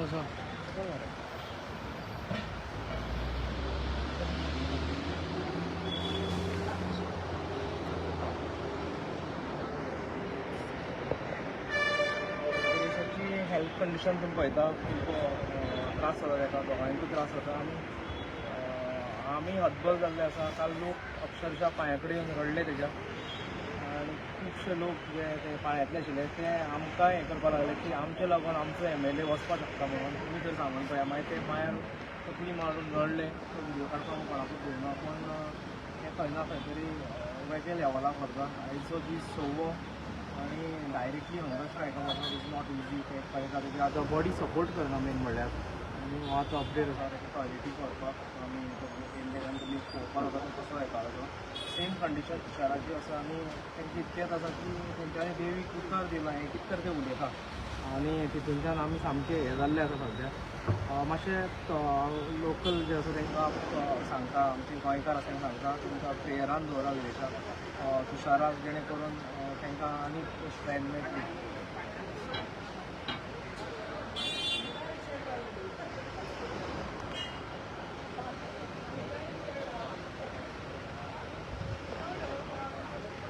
असो देशाची health condition तुम्ही पळयता खूब त्रास जाता ताका दोगांयकूय त्रास जाता आनी आमी हतबल जाल्ले आसा काल लोक अक्षरशः पांया कडेन येवन रडले तेज्या आनी खुबशे लोक जे ते पाळयांतले आशिल्ले ते आमकां हें करपाक लागले की आमचे लागून आमचो MLA वचपाक शकता म्हणून तुमी तर सांगून पळया मागीर ते पांयार तकली मारून रडले तो व्हिडियो काडपाक कोणाकूच दिवना पूण हें खंय ना खंय तरी वेगळ्या लेवलाक व्हरता आयचो दीस 6वो आनी डायरेक्टली हंगर स्ट्रायकाक वचप इज नॉट इजी ते कळटा तेजेर आतां बॉडी सपोर्ट करना मेन म्हणल्यार आनी हो आतां अपडेट आसा तेका टॉयलेटीक व्हरपाक आमी येयल्ले आनी तुमी पळोवपाक लागता तो कसो येता तो सेम कंडिशन तुशाराची आसा आनी तेंचे इतकेंच आसा की तेंच्यांनी देवीक उतर दिलां हें कितें तर ते उलयता आनी तितूनच्यान आमी सामके हे जाल्ले आसा सद्या मातशें लोकल जे आसा तांकां सांगता आमचे गोंयकार आसा तांकां सांगता तुमकां प्रेयरान दवरा विदेशाक तुशाराक जेणे करून तांकां आनीक स्ट्रेंथ मेळटली